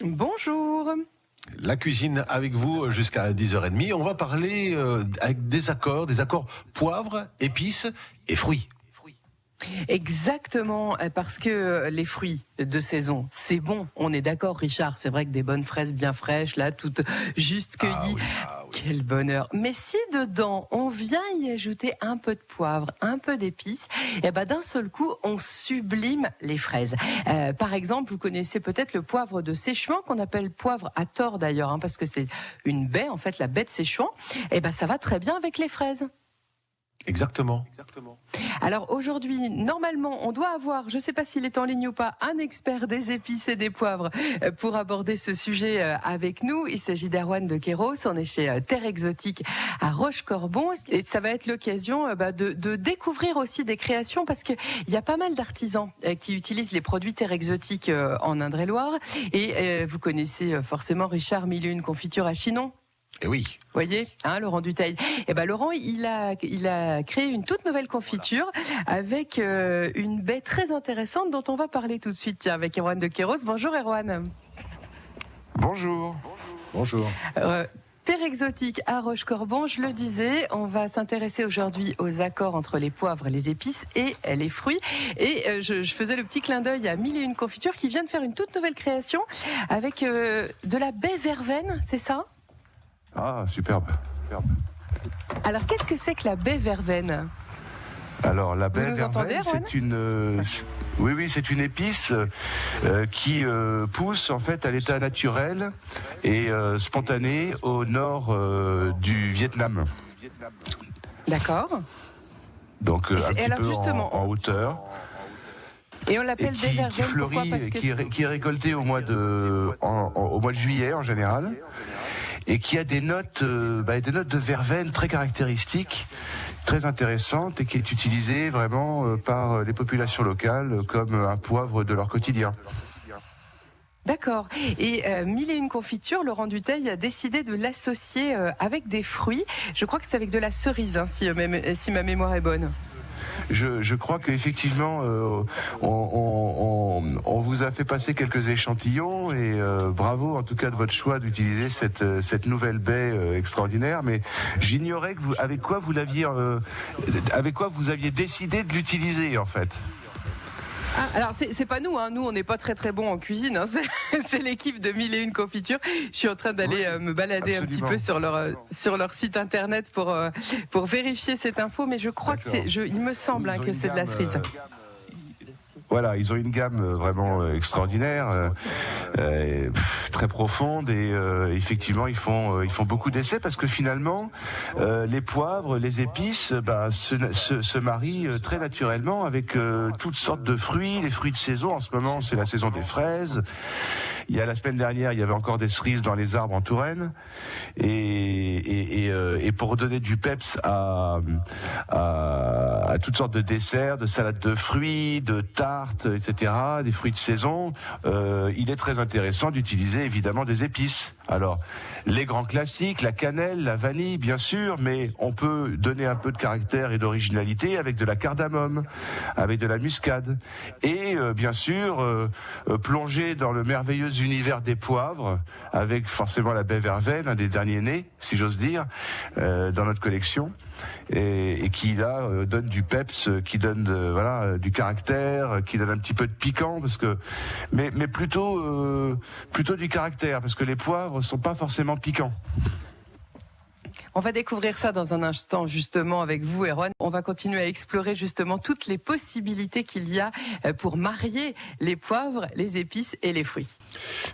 Bonjour. La cuisine avec vous jusqu'à 10h30. On va parler avec des accords poivre, épices et fruits. Exactement, parce que les fruits de saison, c'est bon. On est d'accord, Richard. C'est vrai que des bonnes fraises bien fraîches, là, toutes juste cueillies. Ah oui. Quel bonheur. Mais si dedans, on vient y ajouter un peu de poivre, un peu d'épices, et ben d'un seul coup, on sublime les fraises. Par exemple, vous connaissez peut-être le poivre de Séchuan, qu'on appelle poivre à tort d'ailleurs, parce que c'est une baie, en fait, la baie de Séchuan. Et ben ça va très bien avec les fraises. Exactement. Alors aujourd'hui, normalement, on doit avoir, je ne sais pas s'il est en ligne ou pas, un expert des épices et des poivres pour aborder ce sujet avec nous. Il s'agit d'Erwan de Queyros, on est chez Terre Exotique à Rochecorbon et ça va être l'occasion de découvrir aussi des créations parce qu'il y a pas mal d'artisans qui utilisent les produits Terre Exotique en Indre-et-Loire et vous connaissez forcément Richard 1001 Confiture à Chinon. Et oui. Vous voyez, Laurent Dutheil. Et ben Laurent, il a créé une toute nouvelle confiture avec une baie très intéressante dont on va parler tout de suite avec Erwan de Queyros. Bonjour Erwan. Bonjour. Bonjour. Terre Exotique à Rochecorbon, je le disais, on va s'intéresser aujourd'hui aux accords entre les poivres, les épices et les fruits. Et je faisais le petit clin d'œil à 1001 Confiture qui vient de faire une toute nouvelle création avec de la baie verveine, c'est ça ? Ah, superbe. Alors, qu'est-ce que c'est que la baie verveine ? Alors, la baie nous entendez, verveine, c'est une... Oui, c'est une épice qui pousse en fait à l'état naturel et spontané au nord du Vietnam. D'accord. Donc, un petit alors, peu justement, en hauteur. Et on l'appelle baie verveine, qui fleurit, pourquoi ? Parce que qui est récoltée au mois de juillet en général. Et qui a des notes de verveine très caractéristiques, très intéressantes, et qui est utilisée vraiment par les populations locales comme un poivre de leur quotidien. D'accord. Et 1001 Confiture, Laurent Dutheil a décidé de l'associer avec des fruits. Je crois que c'est avec de la cerise, si ma mémoire est bonne. Je crois qu'effectivement, on vous a fait passer quelques échantillons et bravo en tout cas de votre choix d'utiliser cette nouvelle baie extraordinaire. Mais j'ignorais avec quoi vous aviez décidé de l'utiliser en fait. Ah, alors c'est pas nous, nous on n'est pas très bons en cuisine, c'est l'équipe de 1001 Confiture. Je suis en train d'aller me balader absolument. Un petit peu sur leur site internet pour vérifier cette info, mais je crois il me semble que c'est de la cerise. Voilà, ils ont une gamme vraiment extraordinaire, très profonde et effectivement ils font beaucoup d'essais parce que finalement les poivres, les épices, se marient très naturellement avec toutes sortes de fruits, les fruits de saison. En ce moment, c'est la saison des fraises. La semaine dernière, il y avait encore des cerises dans les arbres en Touraine et pour donner du peps à toutes sortes de desserts, de salades de fruits, de tartes, etc., des fruits de saison, il est très intéressant d'utiliser évidemment des épices. Alors, les grands classiques, la cannelle, la vanille, bien sûr, mais on peut donner un peu de caractère et d'originalité avec de la cardamome, avec de la muscade. Et bien sûr, plonger dans le merveilleux univers des poivres, avec forcément la baie verveine, un des derniers nés, si j'ose dire, dans notre collection, et qui là donne du peps, qui donne du caractère, qui donne un petit peu de piquant, mais plutôt du caractère, parce que les poivres sont pas forcément piquants. On va découvrir ça dans un instant justement avec vous, Erwan. On va continuer à explorer justement toutes les possibilités qu'il y a pour marier les poivres, les épices et les fruits.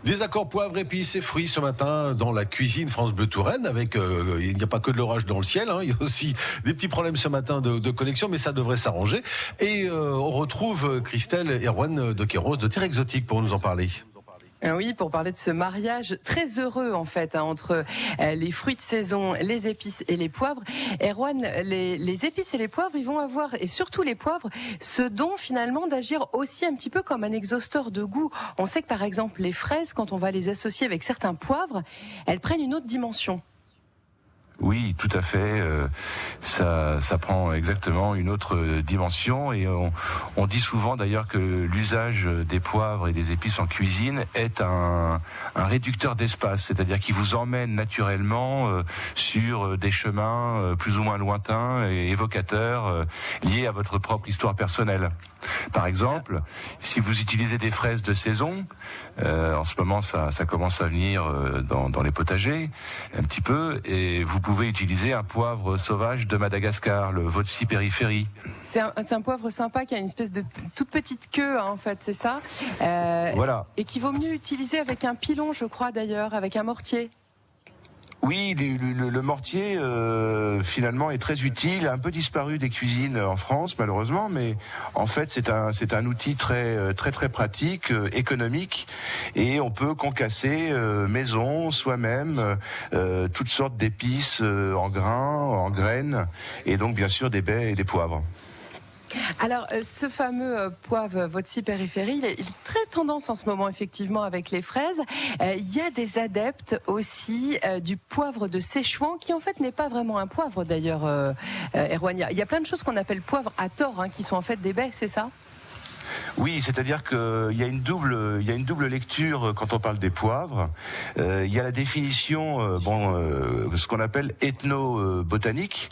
Des accords poivre, épices et fruits ce matin dans la cuisine France Bleu Touraine avec il n'y a pas que de l'orage dans le ciel, il y a aussi des petits problèmes ce matin de connexion, mais ça devrait s'arranger. Et on retrouve Christelle Erwan de Queyros de Terre Exotique pour nous en parler. Oui, pour parler de ce mariage très heureux en fait entre les fruits de saison, les épices et les poivres. Erwan, les épices et les poivres, ils vont avoir, et surtout les poivres, ce don finalement d'agir aussi un petit peu comme un exhausteur de goût. On sait que par exemple les fraises, quand on va les associer avec certains poivres, elles prennent une autre dimension. Oui, tout à fait. Ça prend exactement une autre dimension et on dit souvent d'ailleurs que l'usage des poivres et des épices en cuisine est un réducteur d'espace, c'est-à-dire qu'il vous emmène naturellement sur des chemins plus ou moins lointains et évocateurs liés à votre propre histoire personnelle. Par exemple, si vous utilisez des fraises de saison, en ce moment ça commence à venir dans les potagers un petit peu, et vous pouvez utiliser un poivre sauvage de Madagascar, le Votsi periphérie. C'est un poivre sympa qui a une espèce de toute petite queue, hein, en fait, c'est ça. Voilà. Et qu'il vaut mieux utiliser avec un pilon, je crois d'ailleurs, avec un mortier. Oui, le mortier finalement est très utile, a un peu disparu des cuisines en France malheureusement, mais en fait c'est un outil très pratique, économique, et on peut concasser maison, soi-même, toutes sortes d'épices en grains, en graines, et donc bien sûr des baies et des poivres. Alors, ce fameux poivre Votsi periphérie, il est très tendance en ce moment, effectivement, avec les fraises. Il y a des adeptes aussi du poivre de Szechuan, qui en fait n'est pas vraiment un poivre d'ailleurs, Erwan. Il y a plein de choses qu'on appelle poivre à tort, hein, qui sont en fait des baies, c'est ça ? Oui, c'est-à-dire qu'il y a une double lecture quand on parle des poivres. Il y a la définition, ce qu'on appelle ethno-botanique,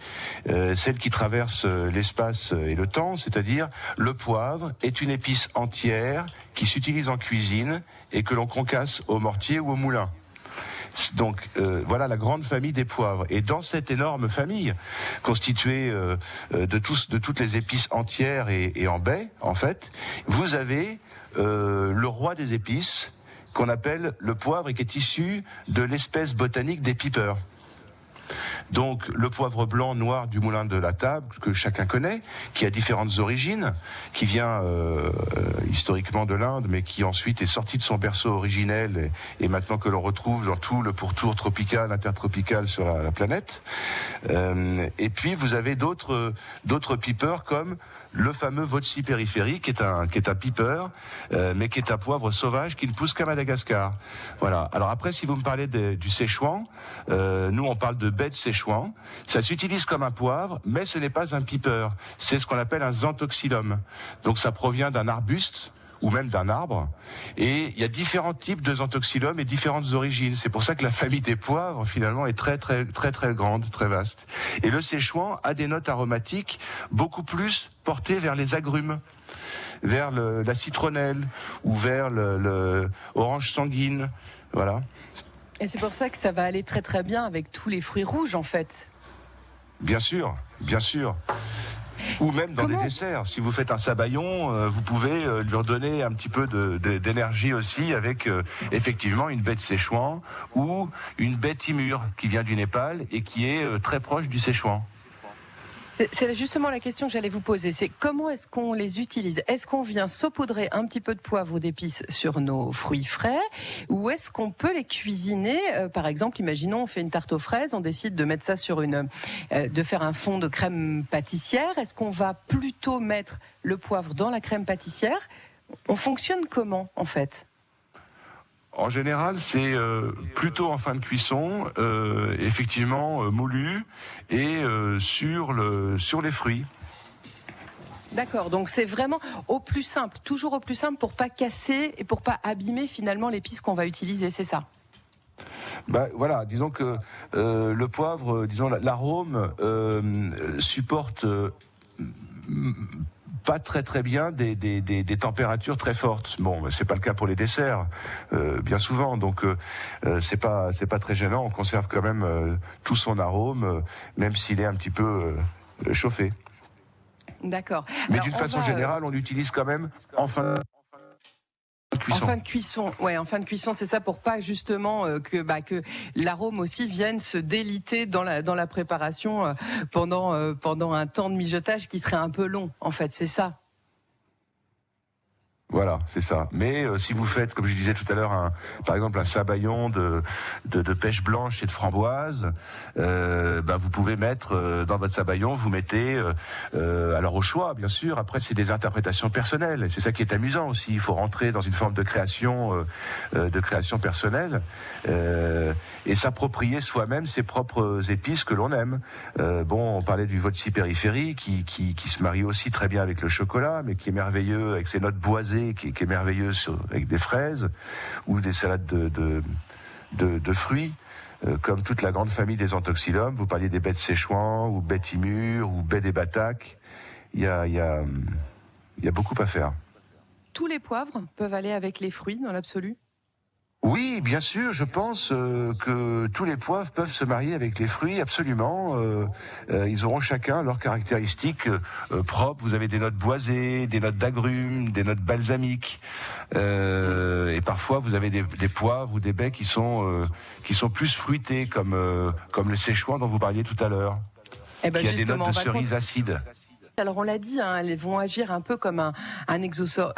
celle qui traverse l'espace et le temps, c'est-à-dire le poivre est une épice entière qui s'utilise en cuisine et que l'on concasse au mortier ou au moulin. Donc voilà la grande famille des poivres. Et dans cette énorme famille, constituée de toutes les épices entières et en baies, en fait, vous avez le roi des épices, qu'on appelle le poivre et qui est issu de l'espèce botanique des pipeurs. Donc le poivre blanc noir du moulin de la table, que chacun connaît, qui a différentes origines, qui vient historiquement de l'Inde, mais qui ensuite est sorti de son berceau originel et maintenant que l'on retrouve dans tout le pourtour tropical, intertropical sur la planète. Et puis vous avez d'autres pipeurs comme le fameux Votsi periphérie, qui est un pipeur, mais qui est un poivre sauvage qui ne pousse qu'à Madagascar. Voilà. Alors après, si vous me parlez du Szechuan, nous on parle de baie de Szechuan. Ça s'utilise comme un poivre, mais ce n'est pas un pipeur. C'est ce qu'on appelle un xanthoxylum. Donc ça provient d'un arbuste ou même d'un arbre. Et il y a différents types de xanthoxylum et différentes origines. C'est pour ça que la famille des poivres, finalement, est très grande, très vaste. Et le Szechuan a des notes aromatiques beaucoup plus portées vers les agrumes, vers la citronnelle ou vers le orange sanguine. Voilà. Et c'est pour ça que ça va aller très bien avec tous les fruits rouges, en fait. Bien sûr, bien sûr. Ou même dans des desserts. Si vous faites un sabayon, vous pouvez lui redonner un petit peu d'énergie aussi avec effectivement une baie de Szechuan ou une baie timur qui vient du Népal et qui est très proche du Szechuan. C'est justement la question que j'allais vous poser, c'est comment est-ce qu'on les utilise ? Est-ce qu'on vient saupoudrer un petit peu de poivre ou d'épices sur nos fruits frais, ou est-ce qu'on peut les cuisiner ? Par exemple, imaginons on fait une tarte aux fraises, on décide de mettre ça sur de faire un fond de crème pâtissière. Est-ce qu'on va plutôt mettre le poivre dans la crème pâtissière ? On fonctionne comment en fait ? En général, c'est plutôt en fin de cuisson, effectivement moulu et sur les fruits. D'accord, donc c'est vraiment au plus simple, toujours au plus simple pour pas casser et pour pas abîmer finalement l'épice qu'on va utiliser, c'est ça ? Voilà, disons que le poivre, l'arôme supporte pas très bien des températures très fortes. Bon, c'est pas le cas pour les desserts, bien souvent. Donc c'est pas très gênant. On conserve quand même tout son arôme, même s'il est un petit peu chauffé. D'accord. Mais d'une façon générale, on l'utilise quand même en fin de cuisson. En fin de cuisson, ouais, en fin de cuisson, c'est ça, pour pas justement que l'arôme aussi vienne se déliter dans la préparation pendant un temps de mijotage qui serait un peu long. En fait, c'est ça. Voilà, c'est ça. Mais si vous faites, comme je disais tout à l'heure, par exemple un sabayon de pêche blanche et de framboise, vous pouvez mettre dans votre sabayon, vous mettez, alors au choix, bien sûr. Après, c'est des interprétations personnelles. Et c'est ça qui est amusant aussi. Il faut rentrer dans une forme de création personnelle et s'approprier soi-même ses propres épices que l'on aime. On parlait du vodka périphérie qui se marie aussi très bien avec le chocolat, mais qui est merveilleux avec ses notes boisées, qui est merveilleux avec des fraises ou des salades de fruits, comme toute la grande famille des Anthoxylum. Vous parliez des baies de Séchouan ou baies Timur ou baies des Bataques. Il y a beaucoup à faire. Tous les poivres peuvent aller avec les fruits dans l'absolu? Oui, bien sûr, je pense que tous les poivres peuvent se marier avec les fruits, absolument. Ils auront chacun leurs caractéristiques propres. Vous avez des notes boisées, des notes d'agrumes, des notes balsamiques. Et parfois, vous avez des poivres ou des baies qui sont plus fruités, comme le Séchouan dont vous parliez tout à l'heure, qui a des notes de cerise acide. Alors on l'a dit, elles vont agir un peu comme un exhausteur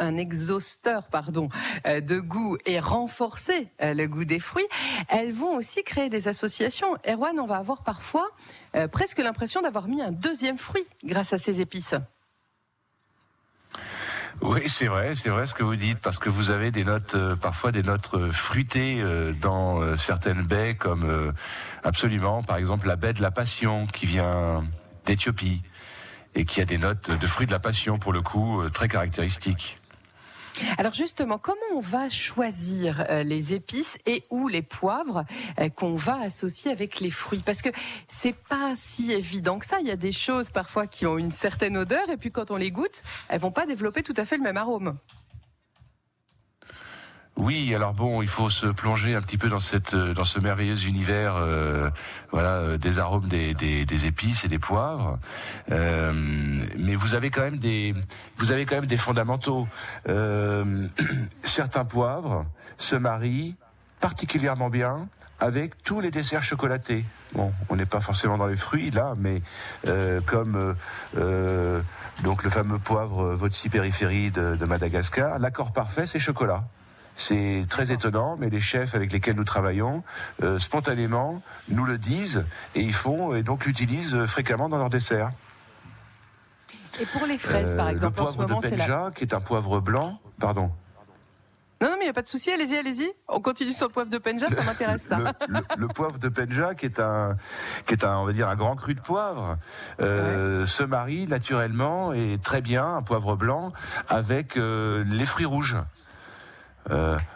de goût et renforcer le goût des fruits. Elles vont aussi créer des associations. Erwan, on va avoir parfois presque l'impression d'avoir mis un deuxième fruit grâce à ces épices. Oui, c'est vrai ce que vous dites, parce que vous avez parfois des notes fruitées dans certaines baies, comme absolument, par exemple la baie de la Passion qui vient d'Éthiopie et qui a des notes de fruits de la passion, pour le coup, très caractéristiques. Alors justement, comment on va choisir les épices et ou les poivres qu'on va associer avec les fruits? Parce que c'est pas si évident que ça. Il y a des choses parfois qui ont une certaine odeur et puis quand on les goûte, elles vont pas développer tout à fait le même arôme. Oui, alors il faut se plonger un petit peu dans ce merveilleux univers, des arômes des épices et des poivres. Mais vous avez quand même des fondamentaux. Certains poivres se marient particulièrement bien avec tous les desserts chocolatés. Bon, on n'est pas forcément dans les fruits là, mais donc le fameux poivre vodka périphérie de Madagascar, l'accord parfait, c'est chocolat. C'est très étonnant, mais les chefs avec lesquels nous travaillons, spontanément, nous le disent et donc l'utilisent fréquemment dans leurs desserts. Et pour les fraises, par exemple, le poivre de Penja, qui est un poivre blanc, pardon. Non, mais il n'y a pas de souci, allez-y. On continue sur le poivre de Penja, ça m'intéresse ça. Le poivre de Penja, qui est on va dire, un grand cru de poivre, se marie naturellement et très bien, un poivre blanc, avec les fruits rouges.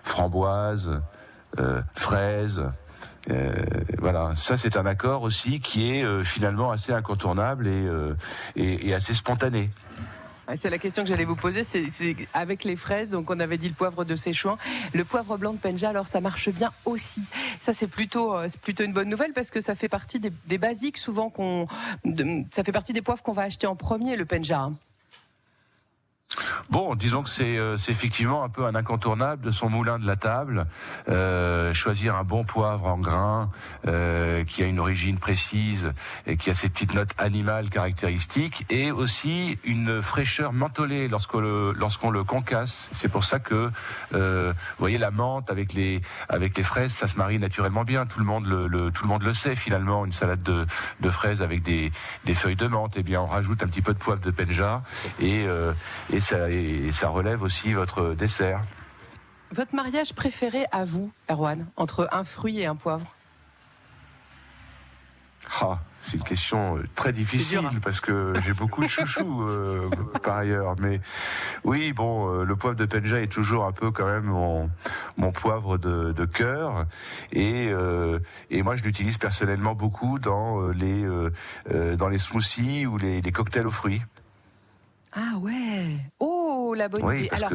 Framboise, fraises, voilà. Ça, c'est un accord aussi qui est finalement assez incontournable et assez spontané. C'est la question que j'allais vous poser, c'est avec les fraises, donc on avait dit le poivre de Séchouan, le poivre blanc de Penja, alors ça marche bien aussi. Ça c'est plutôt une bonne nouvelle parce que ça fait partie des basiques souvent ça fait partie des poivres qu'on va acheter en premier, le Penja. Bon, disons que c'est effectivement un peu un incontournable de son moulin de la table. Choisir un bon poivre en grains qui a une origine précise et qui a ses petites notes animales caractéristiques et aussi une fraîcheur mentholée lorsqu'on le concasse. C'est pour ça que vous voyez la menthe avec les fraises, ça se marie naturellement bien. Tout le monde le sait finalement. Une salade de fraises avec des feuilles de menthe, eh bien on rajoute un petit peu de poivre de Penja et ça relève aussi votre dessert. Votre mariage préféré à vous, Erwan, entre un fruit et un poivre? C'est une question très difficile parce que j'ai beaucoup de chouchous par ailleurs. Mais oui, le poivre de Penja est toujours un peu quand même mon poivre de cœur. Et moi, je l'utilise personnellement beaucoup dans les smoothies ou les cocktails aux fruits. Ah ouais. Oh, la bonne idée. Alors,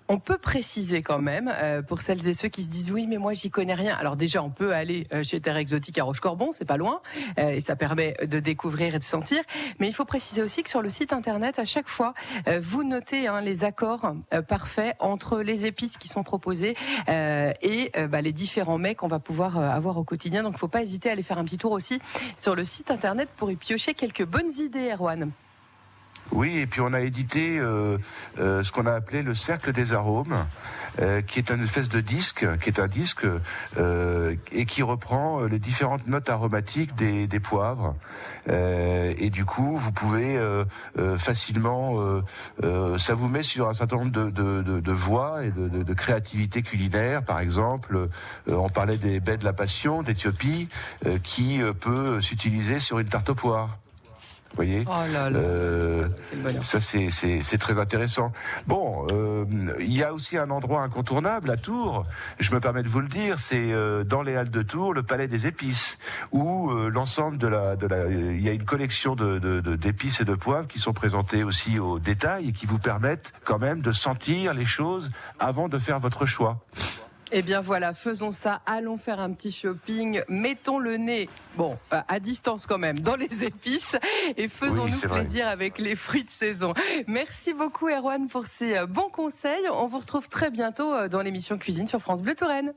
on peut préciser quand même, pour celles et ceux qui se disent oui, mais moi j'y connais rien. Alors déjà, on peut aller chez Terre Exotique à Rochecorbon, c'est pas loin, et ça permet de découvrir et de sentir. Mais il faut préciser aussi que sur le site internet, à chaque fois, vous notez les accords parfaits entre les épices qui sont proposées et les différents mets qu'on va pouvoir avoir au quotidien. Donc, il ne faut pas hésiter à aller faire un petit tour aussi sur le site internet pour y piocher quelques bonnes idées, Erwan. Oui, et puis on a édité ce qu'on a appelé le Cercle des arômes, qui est une espèce de disque, et qui reprend les différentes notes aromatiques des poivres. Et du coup, vous pouvez facilement, ça vous met sur un certain nombre de voies et de créativité culinaire. Par exemple, on parlait des baies de la Passion d'Éthiopie, qui peut s'utiliser sur une tarte aux poires. Vous voyez, Oh là là. ça c'est très intéressant. Bon, il y a aussi un endroit incontournable à Tours. Je me permets de vous le dire, c'est dans les Halles de Tours, le Palais des Épices, où l'ensemble il y a une collection d'épices et de poivres qui sont présentées aussi au détail et qui vous permettent quand même de sentir les choses avant de faire votre choix. Eh bien voilà, faisons ça, allons faire un petit shopping, mettons le nez, bon, à distance quand même, dans les épices et faisons-nous plaisir avec les fruits de saison. Merci beaucoup Erwan pour ces bons conseils. On vous retrouve très bientôt dans l'émission Cuisine sur France Bleu Touraine.